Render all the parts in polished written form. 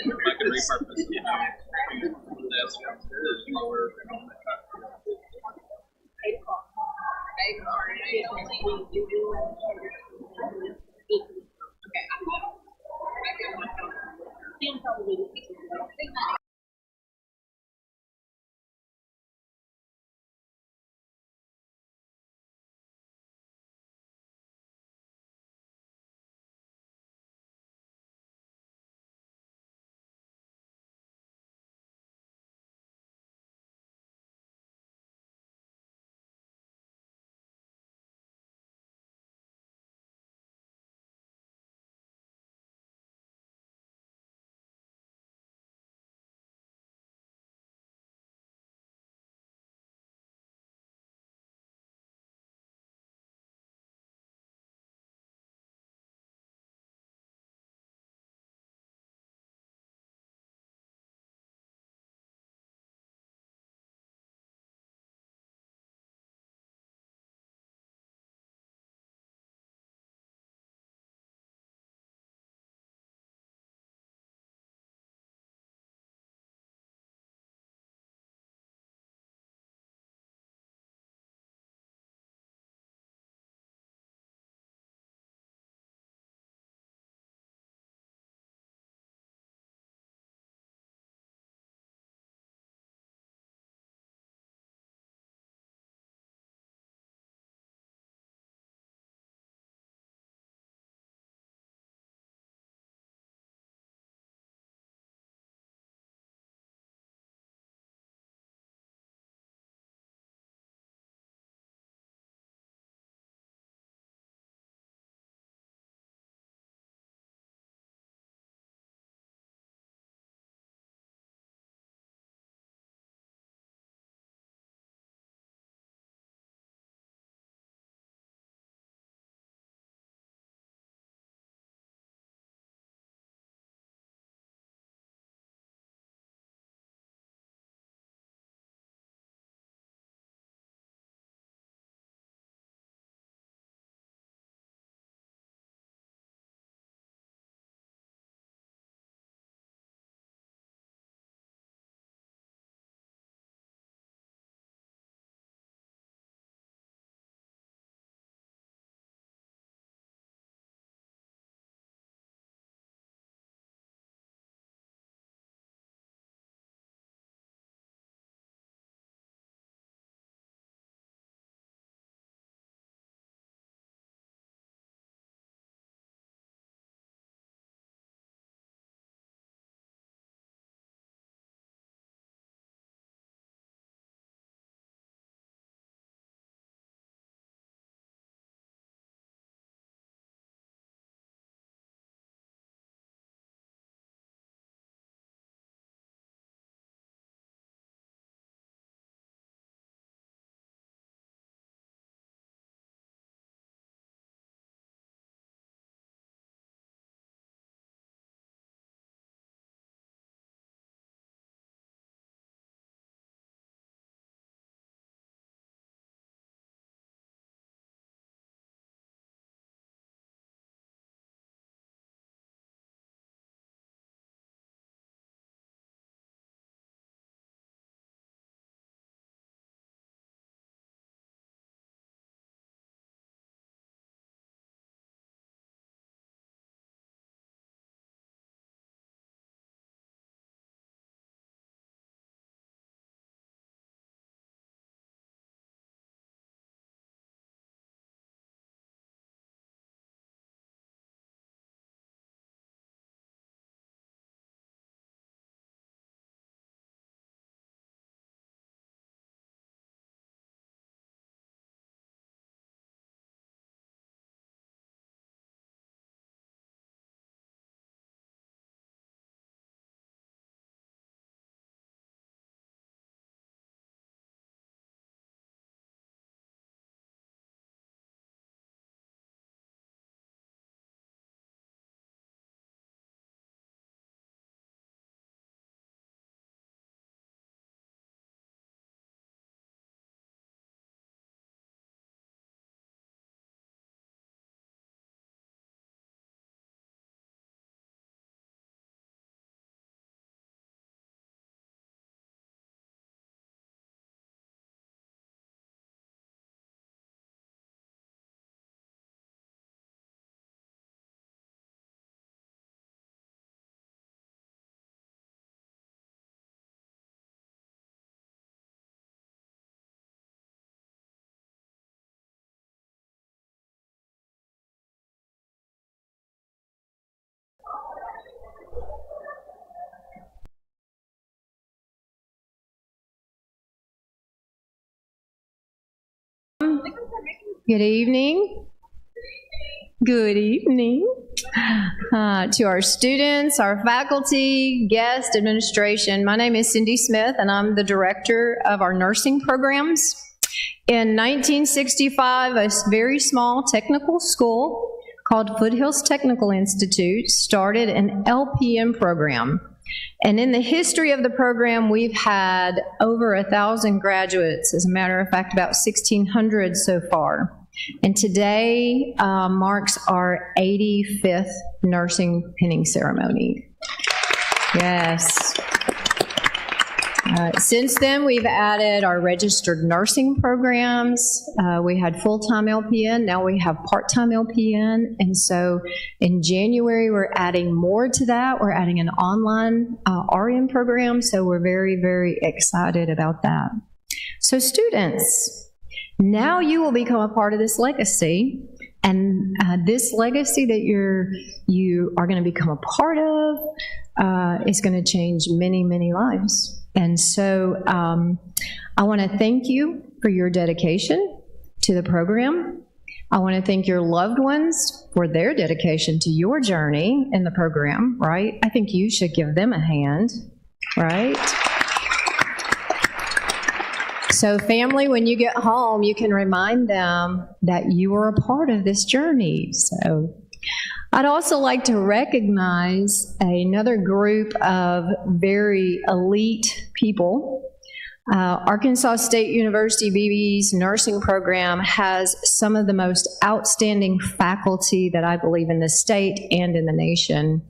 I could repurpose, this lower. Good evening. Good evening. To our students, our faculty, guests, administration, my name is Cindy Smith, and I'm the director of our nursing programs. In 1965, a very small technical school called Foothills Technical Institute started an LPN program. And in the history of the program, we've had over 1,000 graduates. As a matter of fact, about 1,600 so far. And today marks our 85th nursing pinning ceremony. Yes. Since then, we've added our registered nursing programs. We had full-time LPN, now we have part-time LPN. And so in January, we're adding more to that. We're adding an online RN program, so we're very, very excited about that. So students, now you will become a part of this legacy, and this legacy that you are going to become a part of is going to change many, many lives. And so I want to thank you for your dedication to the program. I want to thank your loved ones for their dedication to your journey in the program, right? I think you should give them a hand, right? So family, when you get home, you can remind them that you were a part of this journey. So I'd also like to recognize another group of very elite people. Arkansas State University Beebe's nursing program has some of the most outstanding faculty that I believe in the state and in the nation.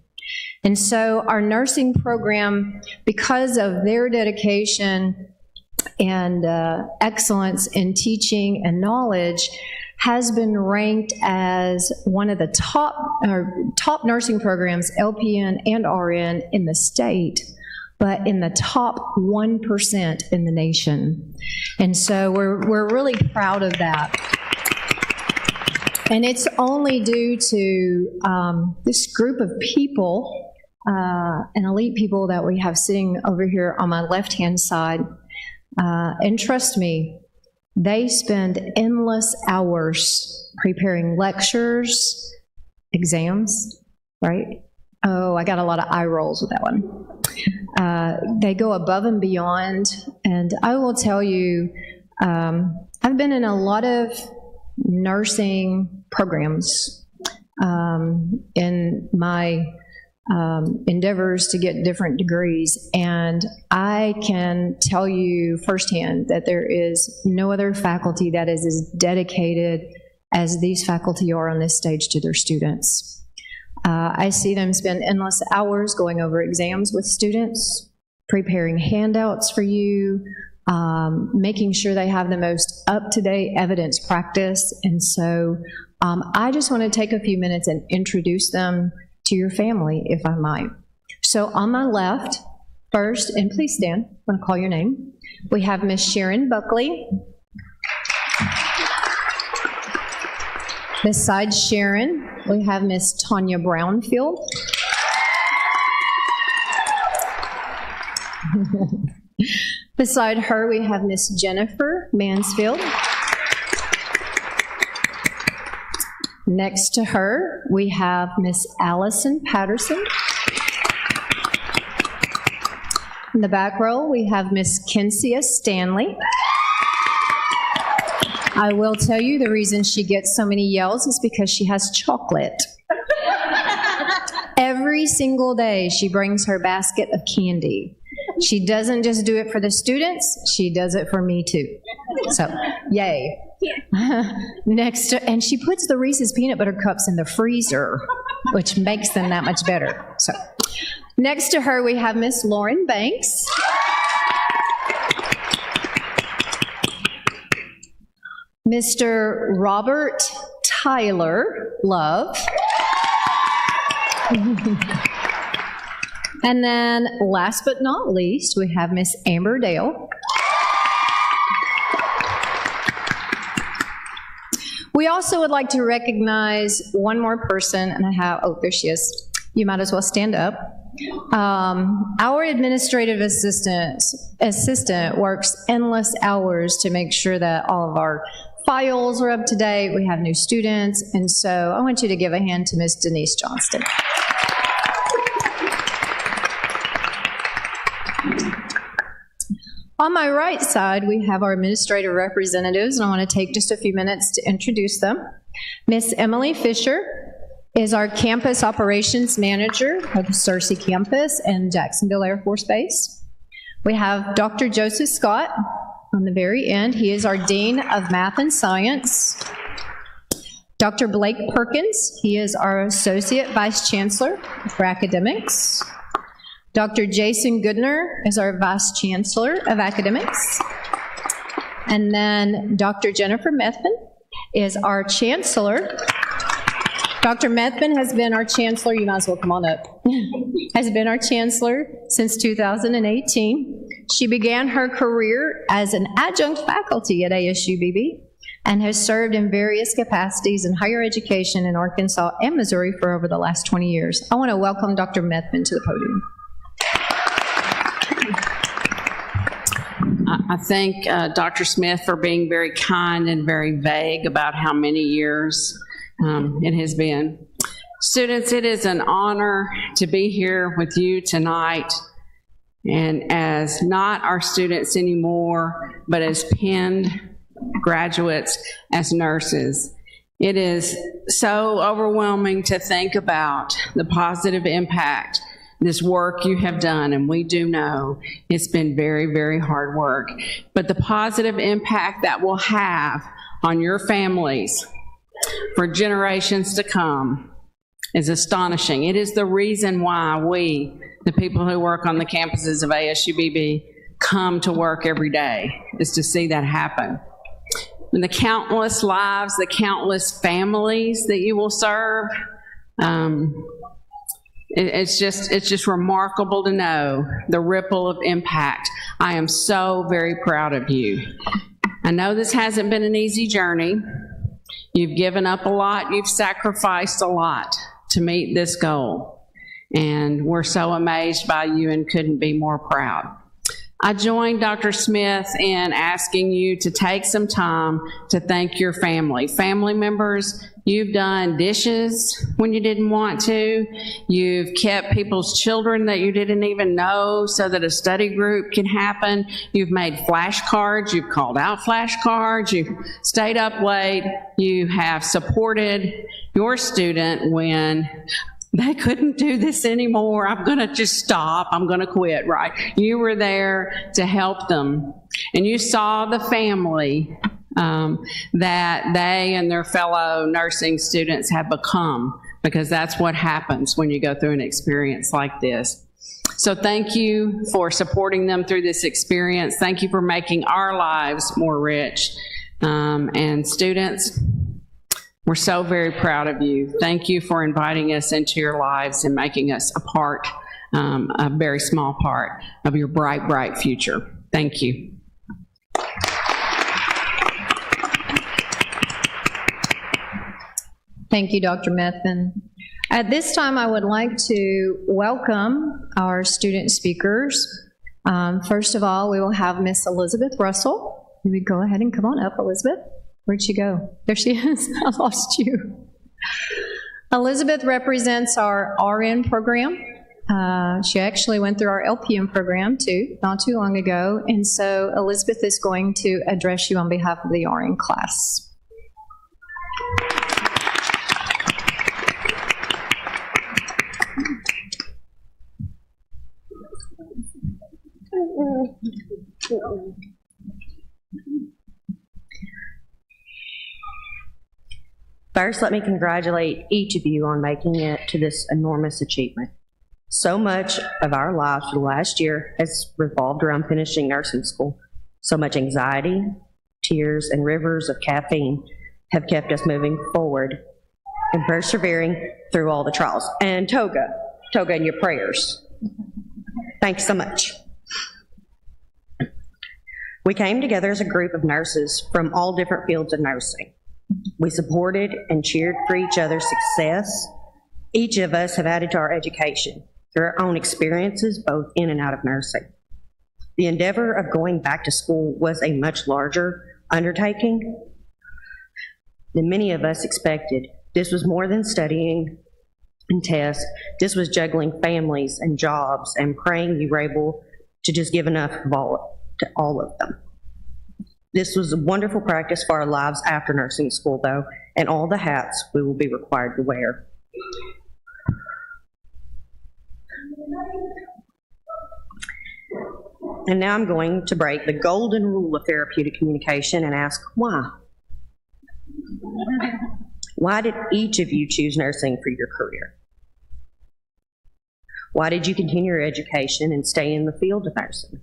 And so our nursing program, because of their dedication and excellence in teaching and knowledge, has been ranked as one of the top nursing programs, LPN and RN, in the state, but in the top 1% in the nation. And so we're really proud of that. And it's only due to this group of people, and elite people that we have sitting over here on my left-hand side. And trust me, they spend endless hours preparing lectures, exams, right? Oh, I got a lot of eye rolls with that one. They go above and beyond, and I will tell you, I've been in a lot of nursing programs in my endeavors to get different degrees, and I can tell you firsthand that there is no other faculty that is as dedicated as these faculty are on this stage to their students. I see them spend endless hours going over exams with students, preparing handouts for you, making sure they have the most up-to-date evidence practice, and so I just want to take a few minutes and introduce them to your family, if I might. So on my left, first, and please stand, I'm going to call your name. We have Miss Sharon Buckley. Beside Sharon, we have Miss Tanya Brownfield. Beside her, we have Miss Jennifer Mansfield. Next to her, we have Miss Allison Patterson. In the back row, we have Miss Kinsia Stanley. I will tell you the reason she gets so many yells is because she has chocolate. Every single day, she brings her basket of candy. She doesn't just do it for the students, she does it for me too. So, yay. Next to, and she puts the Reese's peanut butter cups in the freezer, which makes them that much better. So, next to her, we have Miss Lauren Banks. Mr. Robert Tyler Love. And then, last but not least, we have Miss Amber Dale. We also would like to recognize one more person, and I have, oh, there she is. You might as well stand up. Our administrative assistant works endless hours to make sure that all of our files are up to date, we have new students, and so I want you to give a hand to Ms. Denise Johnston. On my right side, we have our administrative representatives, and I want to take just a few minutes to introduce them. Miss Emily Fisher is our campus operations manager of the Searcy campus and Jacksonville Air Force Base. We have Dr. Joseph Scott on the very end. He is our Dean of Math and Science. Dr. Blake Perkins, he is our Associate Vice Chancellor for Academics. Dr. Jason Goodner is our Vice Chancellor of Academics. And then Dr. Jennifer Methvin is our Chancellor. Dr. Methvin has been our Chancellor, you might as well come on up, has been our Chancellor since 2018. She began her career as an adjunct faculty at ASU-Beebe and has served in various capacities in higher education in Arkansas and Missouri for over the last 20 years. I want to welcome Dr. Methvin to the podium. I thank Dr. Smith for being very kind and very vague about how many years it has been. Students, it is an honor to be here with you tonight, and as not our students anymore, but as penned graduates, as nurses. It is so overwhelming to think about the positive impact this work you have done, and we do know it's been very, very hard work, but the positive impact that will have on your families for generations to come is astonishing. It is the reason why we, the people who work on the campuses of ASU-Beebe, come to work every day, is to see that happen. And the countless lives, the countless families that you will serve, it's just remarkable to know the ripple of impact. I am so very proud of you. I know this hasn't been an easy journey. You've given up a lot, you've sacrificed a lot to meet this goal. And we're so amazed by you and couldn't be more proud. I joined Dr. Smith in asking you to take some time to thank your family. Family members, you've done dishes when you didn't want to. You've kept people's children that you didn't even know so that a study group can happen. You've made flashcards. You've called out flashcards. You've stayed up late. You have supported your student when they couldn't do this anymore. I'm going to just stop. I'm going to quit, right? You were there to help them. And you saw the family that they and their fellow nursing students have become, because that's what happens when you go through an experience like this. So thank you for supporting them through this experience. Thank you for making our lives more rich. And students, we're so very proud of you. Thank you for inviting us into your lives and making us a part, a very small part of your bright, bright future. Thank you. Thank you, Dr. Methvin. At this time, I would like to welcome our student speakers. First of all, we will have Miss Elizabeth Russell. Can we go ahead and come on up, Elizabeth? Where'd she go? There she is. I lost you. Elizabeth represents our RN program. She actually went through our LPN program too, not too long ago. And so Elizabeth is going to address you on behalf of the RN class. First, let me congratulate each of you on making it to this enormous achievement. So much of our lives for the last year has revolved around finishing nursing school. So much anxiety, tears, and rivers of caffeine have kept us moving forward and persevering through all the trials. And Toga and your prayers. Thanks so much. We came together as a group of nurses from all different fields of nursing. We supported and cheered for each other's success. Each of us have added to our education through our own experiences, both in and out of nursing. The endeavor of going back to school was a much larger undertaking, than many of us expected. This was more than studying and tests. This was juggling families and jobs and praying you were able to just give enough of to all of them. This was a wonderful practice for our lives after nursing school, though, and all the hats we will be required to wear. And now I'm going to break the golden rule of therapeutic communication and ask why. Why did each of you choose nursing for your career? Why did you continue your education and stay in the field of nursing?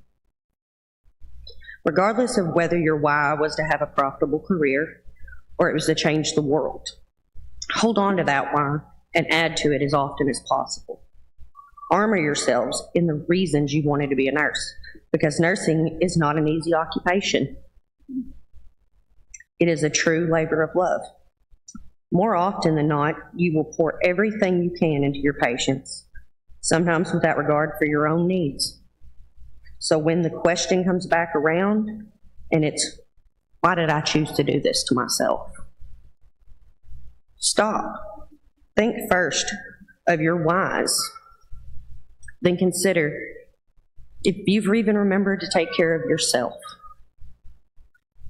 Regardless of whether your why was to have a profitable career or it was to change the world, hold on to that why and add to it as often as possible. Armor yourselves in the reasons you wanted to be a nurse, because nursing is not an easy occupation. It is a true labor of love. More often than not, you will pour everything you can into your patients, sometimes without regard for your own needs. So when the question comes back around, and it's, why did I choose to do this to myself? Stop. Think first of your whys. Then consider if you've even remembered to take care of yourself.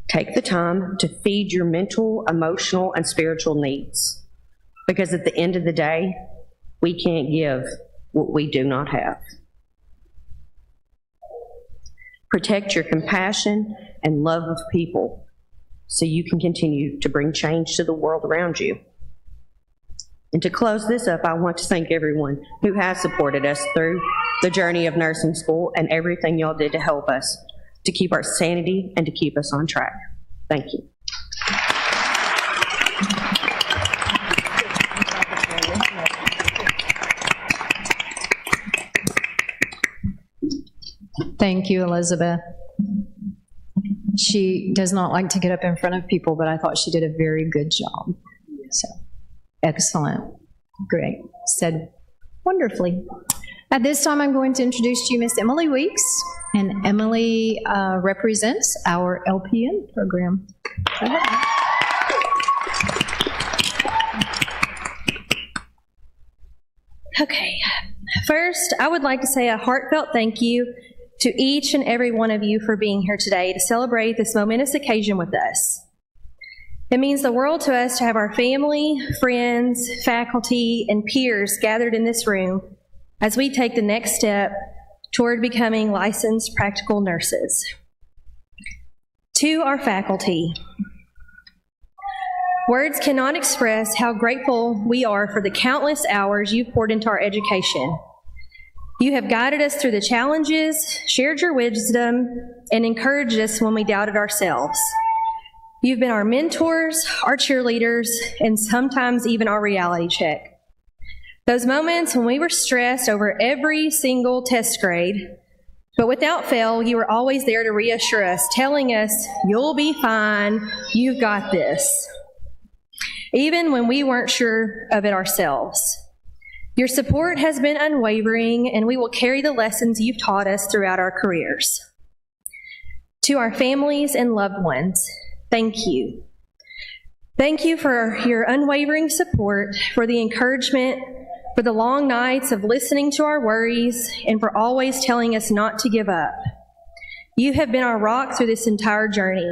Take the time to feed your mental, emotional, and spiritual needs. Because at the end of the day, we can't give what we do not have. Protect your compassion and love of people so you can continue to bring change to the world around you. And to close this up, I want to thank everyone who has supported us through the journey of nursing school and everything y'all did to help us, to keep our sanity and to keep us on track. Thank you. Thank you, Elizabeth. She does not like to get up in front of people, but I thought she did a very good job. So, excellent. Great. Said wonderfully. At this time, I'm going to introduce to you Miss Emily Weeks, and Emily represents our LPN program. Go ahead. Okay. First, I would like to say a heartfelt thank you to each and every one of you for being here today to celebrate this momentous occasion with us. It means the world to us to have our family, friends, faculty, and peers gathered in this room as we take the next step toward becoming licensed practical nurses. To our faculty, words cannot express how grateful we are for the countless hours you've poured into our education. You have guided us through the challenges, shared your wisdom, and encouraged us when we doubted ourselves. You've been our mentors, our cheerleaders, and sometimes even our reality check. Those moments when we were stressed over every single test grade, but without fail, you were always there to reassure us, telling us, you'll be fine, you've got this. Even when we weren't sure of it ourselves. Your support has been unwavering, and we will carry the lessons you've taught us throughout our careers. To our families and loved ones, thank you. Thank you for your unwavering support, for the encouragement, for the long nights of listening to our worries, and for always telling us not to give up. You have been our rock through this entire journey.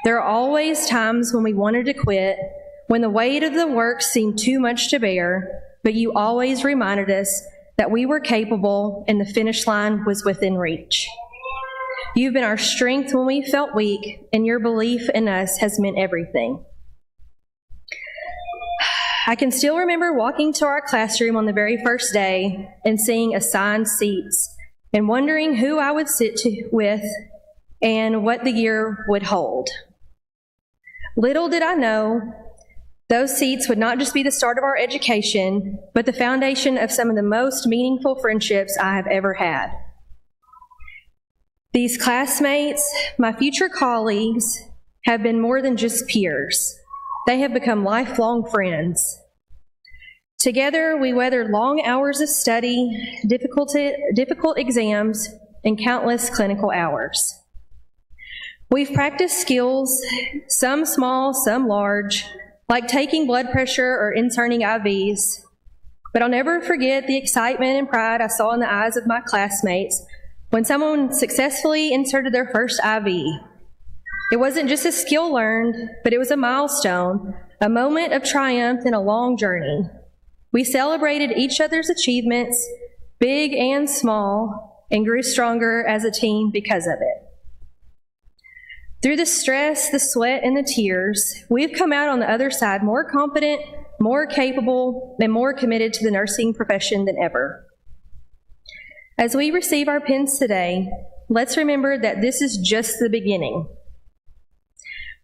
There are always times when we wanted to quit, when the weight of the work seemed too much to bear, but you always reminded us that we were capable and the finish line was within reach. You've been our strength when we felt weak, and your belief in us has meant everything. I can still remember walking to our classroom on the very first day and seeing assigned seats and wondering who I would sit with and what the year would hold. Little did I know, those seats would not just be the start of our education, but the foundation of some of the most meaningful friendships I have ever had. These classmates, my future colleagues, have been more than just peers. They have become lifelong friends. Together, we weathered long hours of study, difficult exams, and countless clinical hours. We've practiced skills, some small, some large, like taking blood pressure or inserting IVs. But I'll never forget the excitement and pride I saw in the eyes of my classmates when someone successfully inserted their first IV. It wasn't just a skill learned, but it was a milestone, a moment of triumph in a long journey. We celebrated each other's achievements, big and small, and grew stronger as a team because of it. Through the stress, the sweat, and the tears, we've come out on the other side more confident, more capable, and more committed to the nursing profession than ever. As we receive our pins today, let's remember that this is just the beginning.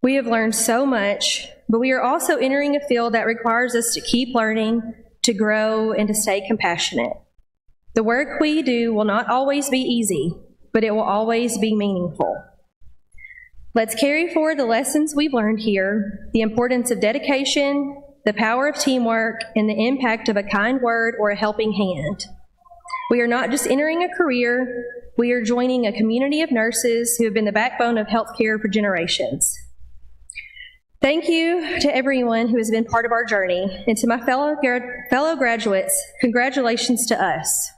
We have learned so much, but we are also entering a field that requires us to keep learning, to grow, and to stay compassionate. The work we do will not always be easy, but it will always be meaningful. Let's carry forward the lessons we've learned here, the importance of dedication, the power of teamwork, and the impact of a kind word or a helping hand. We are not just entering a career, we are joining a community of nurses who have been the backbone of healthcare for generations. Thank you to everyone who has been part of our journey, and to my fellow graduates, congratulations to us.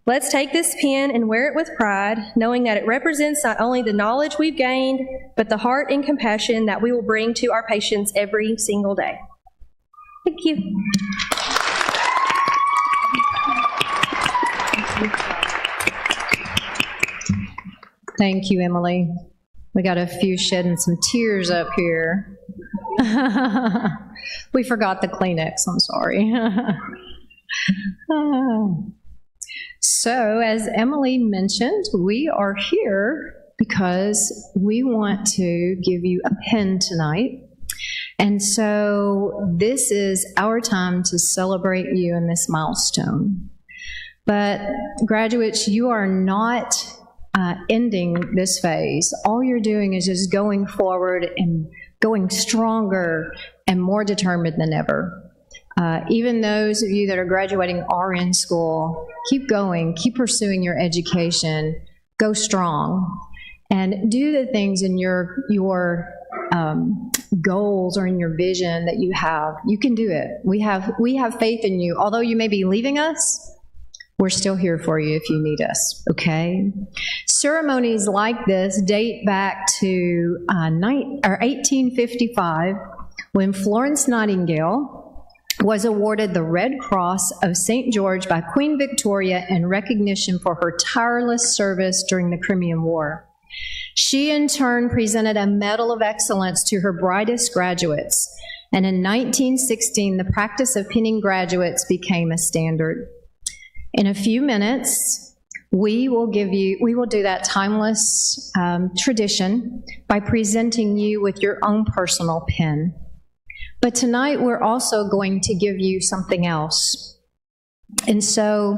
Let's take this pin and wear it with pride, knowing that it represents not only the knowledge we've gained, but the heart and compassion that we will bring to our patients every single day. Thank you. Thank you, Emily. We got a few shedding some tears up here. We forgot the Kleenex, I'm sorry. So, as Emily mentioned, we are here because we want to give you a pin tonight. And so this is our time to celebrate you in this milestone. But graduates, you are not ending this phase. All you're doing is just going forward and going stronger and more determined than ever. Even those of you that are graduating are in school, keep going, keep pursuing your education, go strong, and do the things in your goals or in your vision that you have. You can do it. We have faith in you. Although you may be leaving us, we're still here for you if you need us, okay? Ceremonies like this date back to 1855, when Florence Nightingale was awarded the Red Cross of St. George by Queen Victoria in recognition for her tireless service during the Crimean War. She, in turn, presented a Medal of Excellence to her brightest graduates, and in 1916, the practice of pinning graduates became a standard. In a few minutes, we will do that timeless tradition by presenting you with your own personal pin. But tonight, we're also going to give you something else. And so,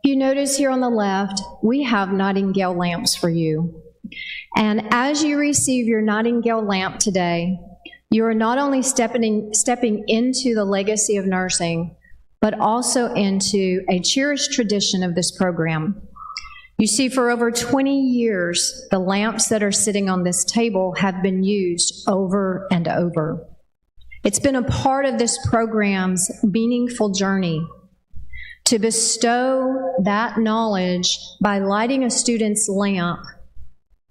you notice here on the left, we have Nightingale lamps for you. And as you receive your Nightingale lamp today, you are not only stepping into the legacy of nursing, but also into a cherished tradition of this program. You see, for over 20 years, the lamps that are sitting on this table have been used over and over. It's been a part of this program's meaningful journey to bestow that knowledge by lighting a student's lamp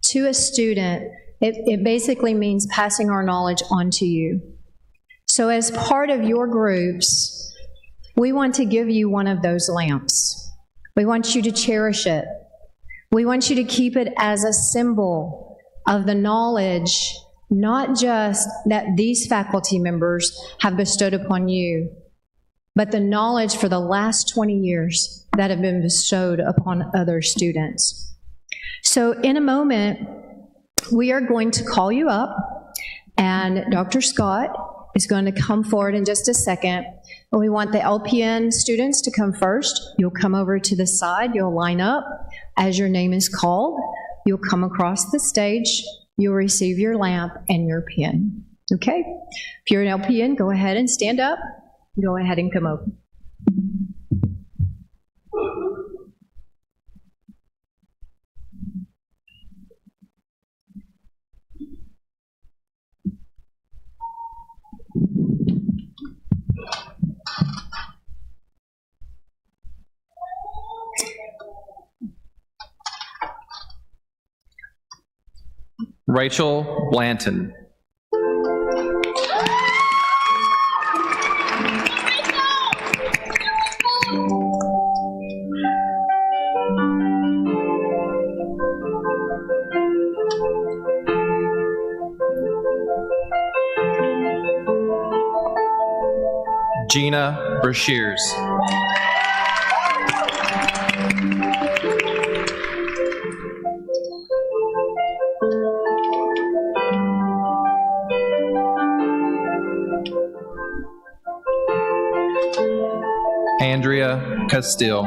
to a student. It basically means passing our knowledge on to you. So as part of your groups, we want to give you one of those lamps. We want you to cherish it. We want you to keep it as a symbol of the knowledge, not just that these faculty members have bestowed upon you, but the knowledge for the last 20 years that have been bestowed upon other students. So in a moment, we are going to call you up, and Dr. Scott is going to come forward in just a second. And we want the LPN students to come first. You'll come over to the side, you'll line up. As your name is called, you'll come across the stage, you'll receive your lamp and your pin. Okay? If you're an LPN, go ahead and stand up. Go ahead and come over. Rachel Blanton. Gina Brashears. Andrea Castile.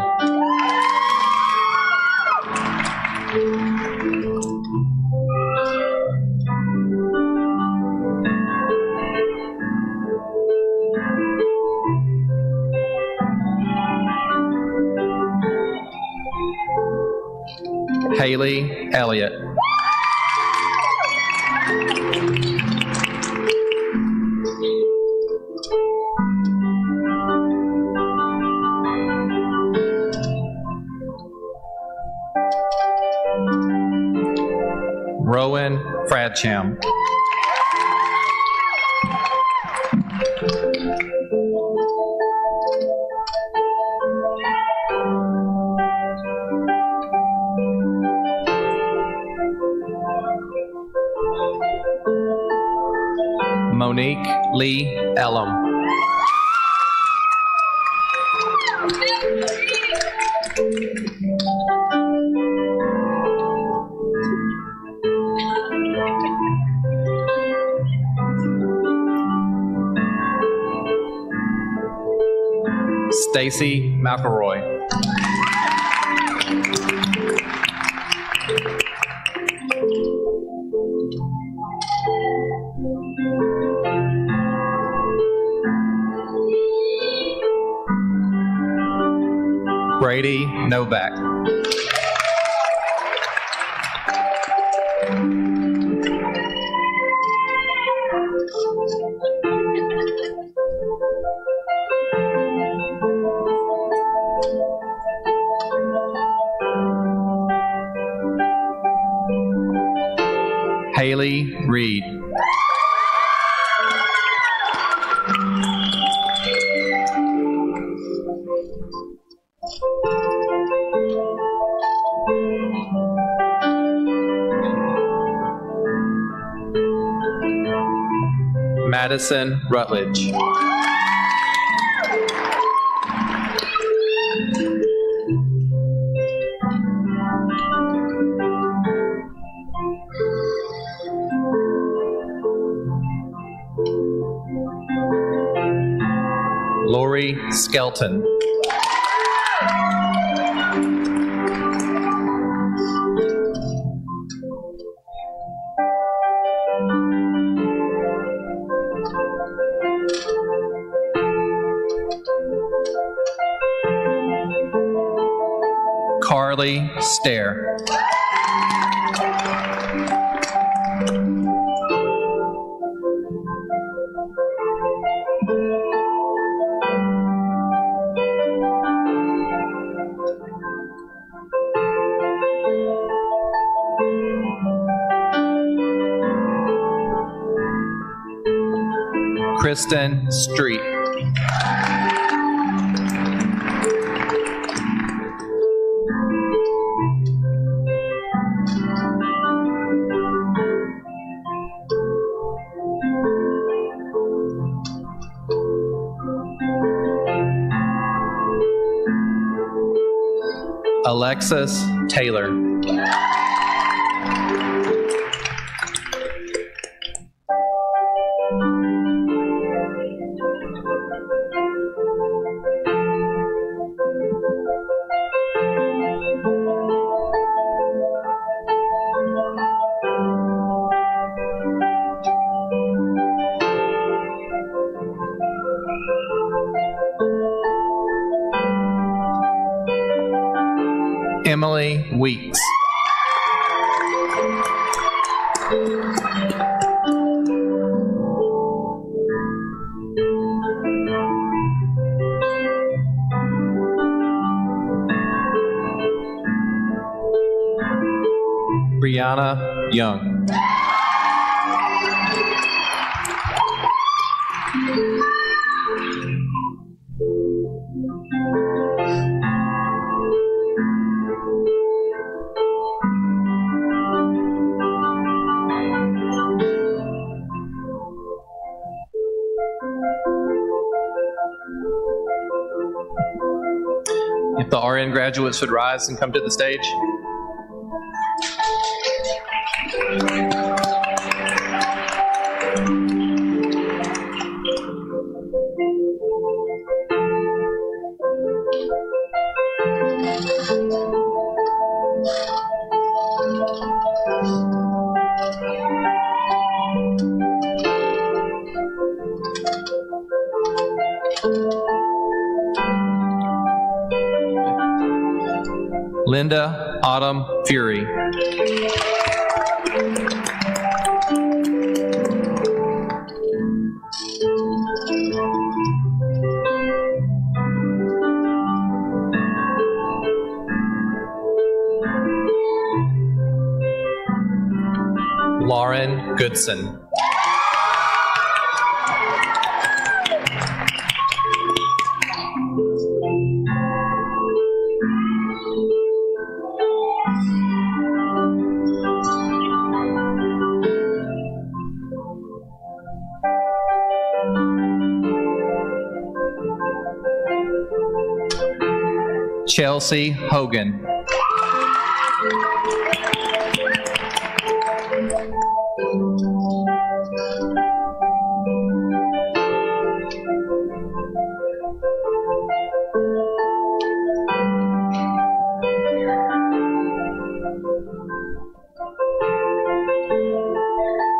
Haley Elliott. Rowan Fradcham. Monique Lee Ellum. Stacy McElroy. Brady Novak. Haley Reed. Madison Rutledge. Lori Skelton. Carly Stair. Kristen Street. Alexis Taylor. Emily Weeks. Brianna Young. RN graduates would rise and come to the stage. Linda Autumn Fury. Lauren Goodson. Chelsea Hogan.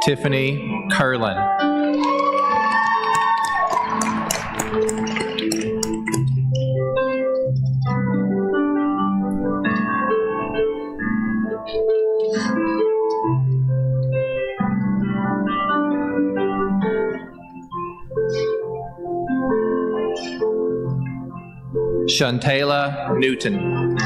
Tiffany Curlin. Shantayla Newton.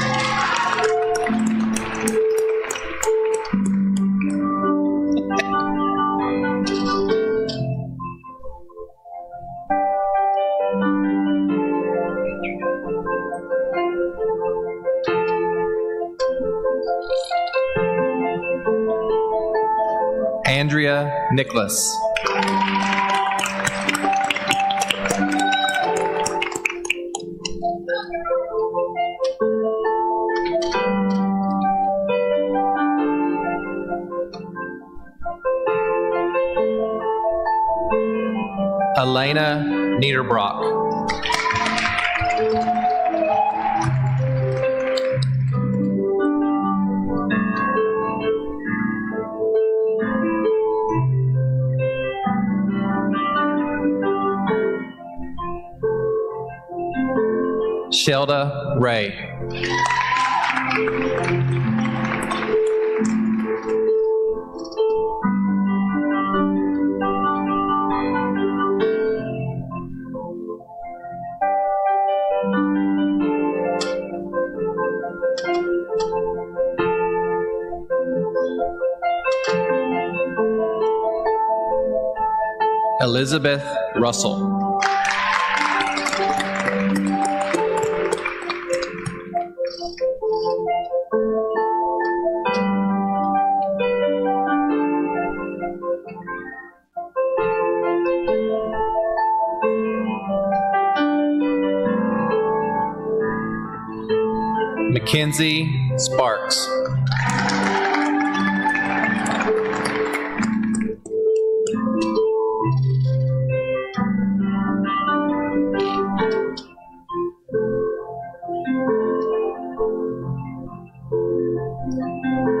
Andrea Nicholas. Elena Niederbrock. Shelda Ray. Elizabeth Russell. Mackenzie Sparks.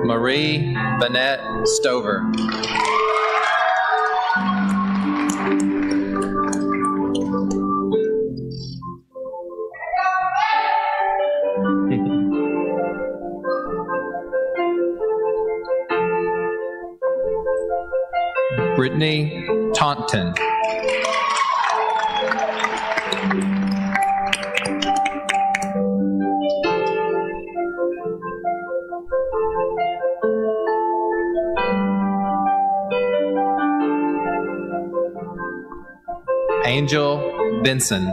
Marie Vanette Stover. Brittany Taunton. Angel Benson.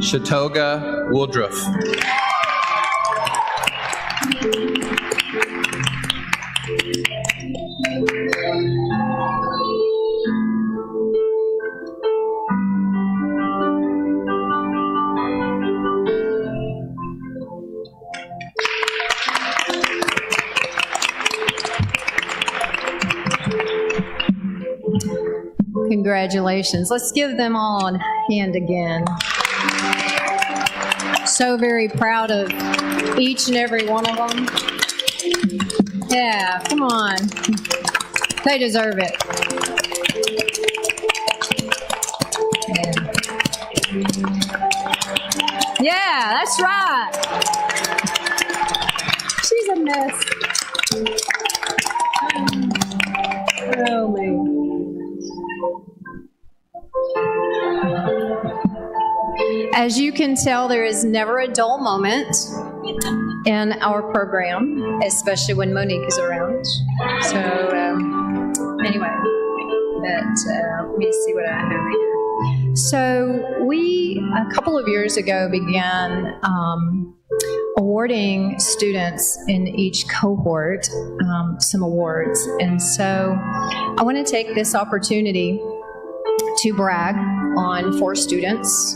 Shatoga Woodruff. Congratulations. Let's give them all a hand again. So very proud of each and every one of them. Yeah, come on. They deserve it. Yeah, that's right. She's a mess. Oh, man. As you can tell, there is never a dull moment in our program, especially when Monique is around. So, anyway, let me see what I have here. So, we, a couple of years ago, began awarding students in each cohort some awards. And so, I want to take this opportunity to brag on 4 students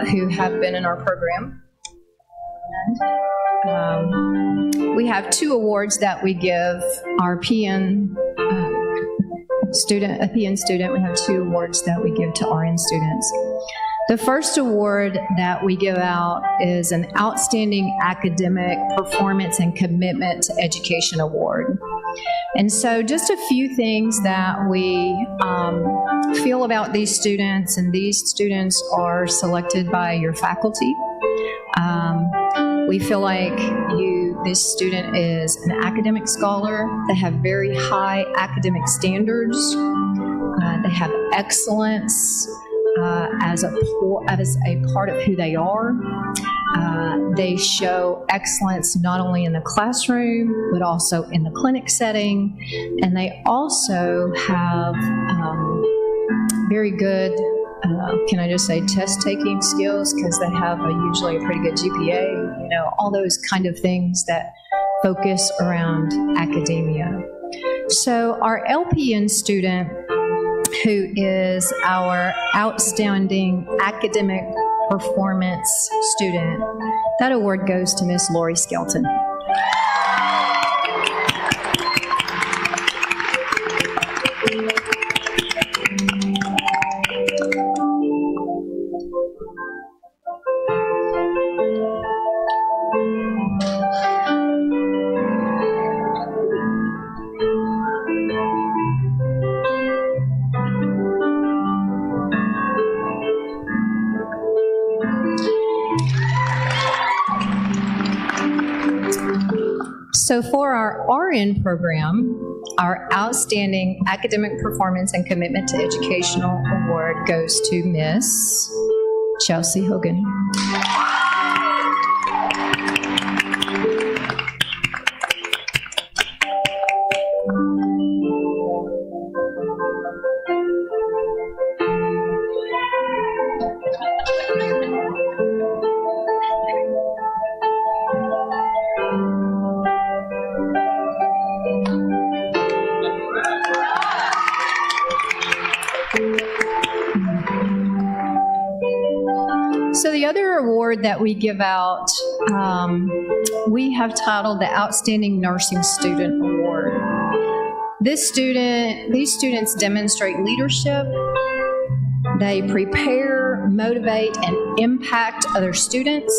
who have been in our program. We have 2 awards that we give our PN student, a PN student. We have 2 awards that we give to RN students. The first award that we give out is an Outstanding Academic Performance and Commitment to Education Award. And so just a few things that we feel about these students, and these students are selected by your faculty. We feel like this student is an academic scholar. They have very high academic standards. They have excellence as a part of who they are. They show excellence not only in the classroom, but also in the clinic setting. And they also have very good, can I just say, test-taking skills, because they have usually a pretty good GPA, all those kind of things that focus around academia. So our LPN student, who is our Outstanding Academic Performance student, that award goes to Miss Lori Skelton. So for our RN program, our Outstanding Academic Performance and Commitment to Educational Award goes to Miss Chelsea Hogan. So the other award that we give out, we have titled the Outstanding Nursing Student Award. These students demonstrate leadership. They prepare, motivate, and impact other students.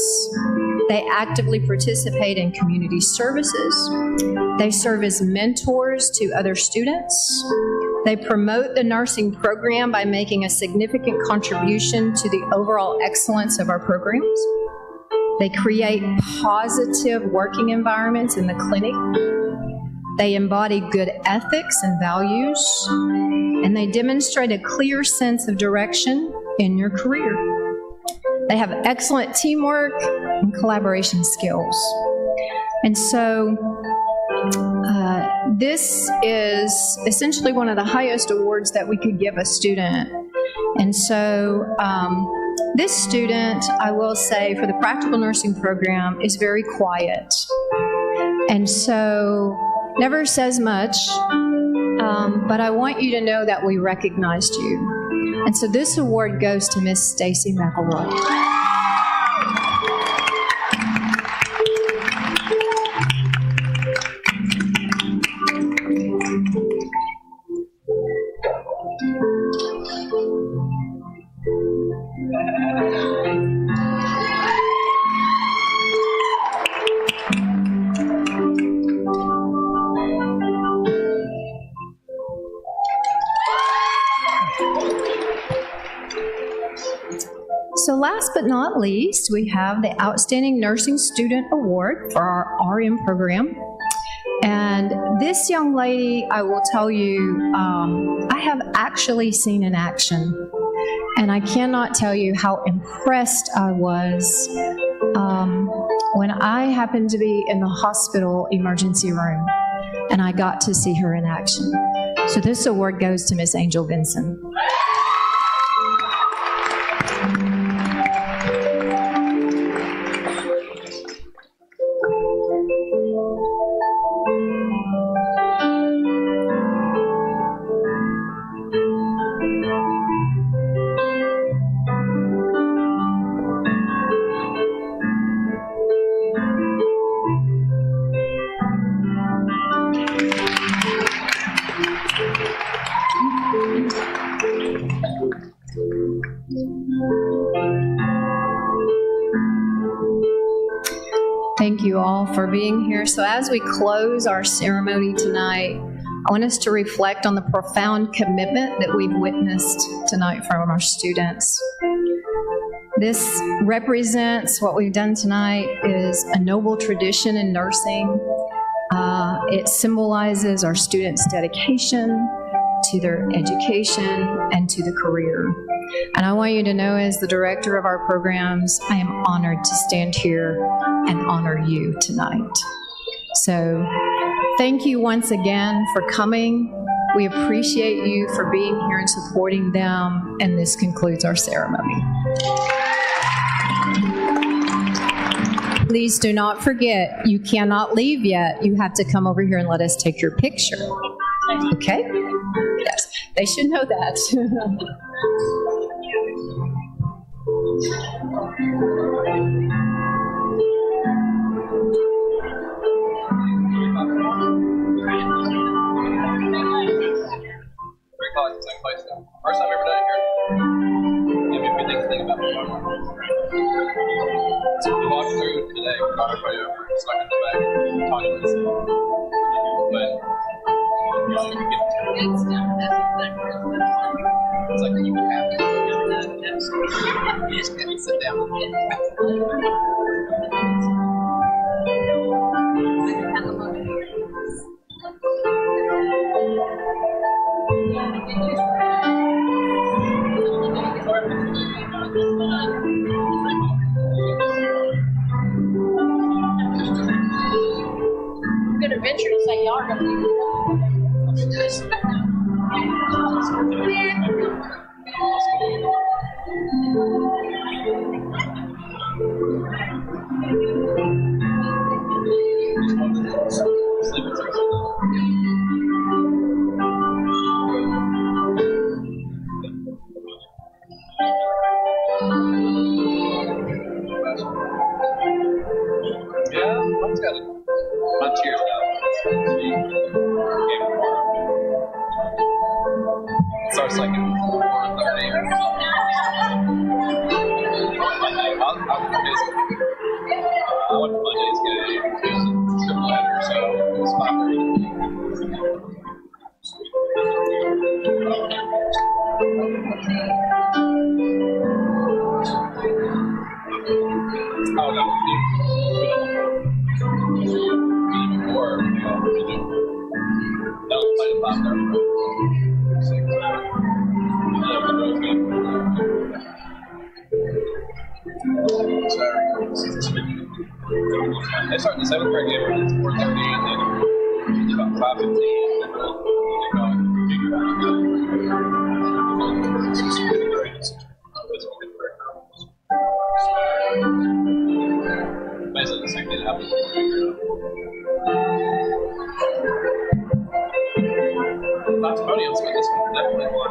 They actively participate in community services. They serve as mentors to other students. They promote the nursing program by making a significant contribution to the overall excellence of our programs. They create positive working environments in the clinic. They embody good ethics and values, and they demonstrate a clear sense of direction in your career. They have excellent teamwork and collaboration skills. And so this is essentially one of the highest awards that we could give a student. And so this student, I will say, for the practical nursing program, is very quiet. And so never says much, but I want you to know that we recognized you. And so this award goes to Miss Stacy McElroy. last but not least, we have the Outstanding Nursing Student Award for our RN program. And this young lady, I will tell you, I have actually seen in action. And I cannot tell you how impressed I was when I happened to be in the hospital emergency room and I got to see her in action. So this award goes to Miss Angel Vinson. Thank you all for being here. So as we close our ceremony tonight, I want us to reflect on the profound commitment that we've witnessed tonight from our students. This represents what we've done tonight is a noble tradition in nursing. It symbolizes our students' dedication to their education and to the career. And I want you to know, as the director of our programs, I am honored to stand here and honor you tonight. So thank you once again for coming. We appreciate you for being here and supporting them. And this concludes our ceremony. Please do not forget, you cannot leave yet. You have to come over here and let us take your picture. Okay? Yes, they should know that. First time ever done it here. Give me a thing about me. So we walked through today, we got everybody over, stuck in the back, talking to this. But you know, you get it's like you have to. You just can't sit down. Good adventure to say y'all are going to be. Yeah, mine's got it. My tears out. It starts like at 4:30 or something. I went to Monday's game. It was a triple header, so it was 5:30. Oh, no. Before, that was played at 5:30. 6. They start the 7th grade game at 4:30 and then it's about 5:15 and basically the same thing that happened. Lots of podiums, but this one definitely won.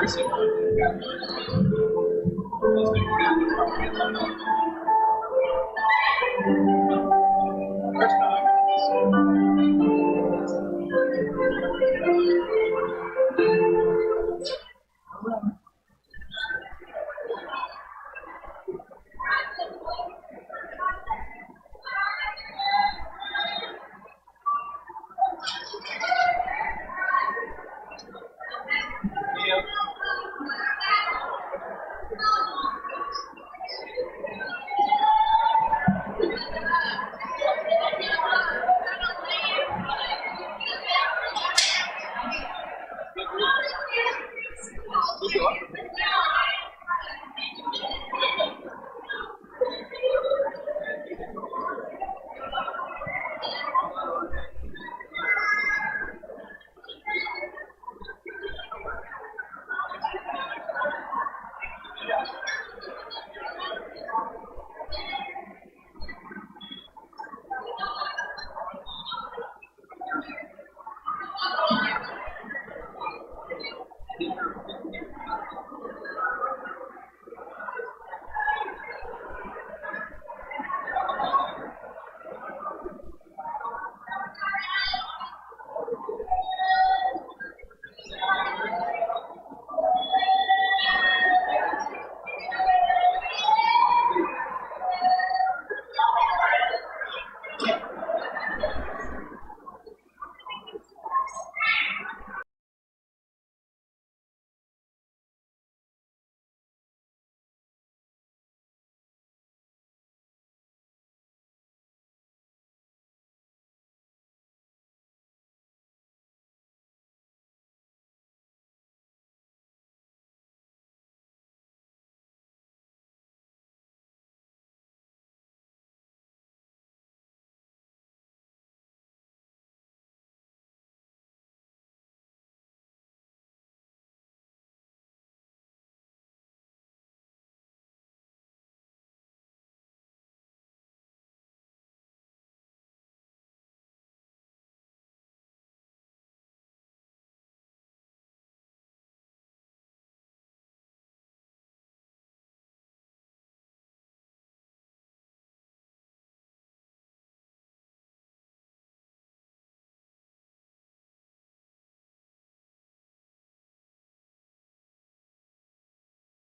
person. First time.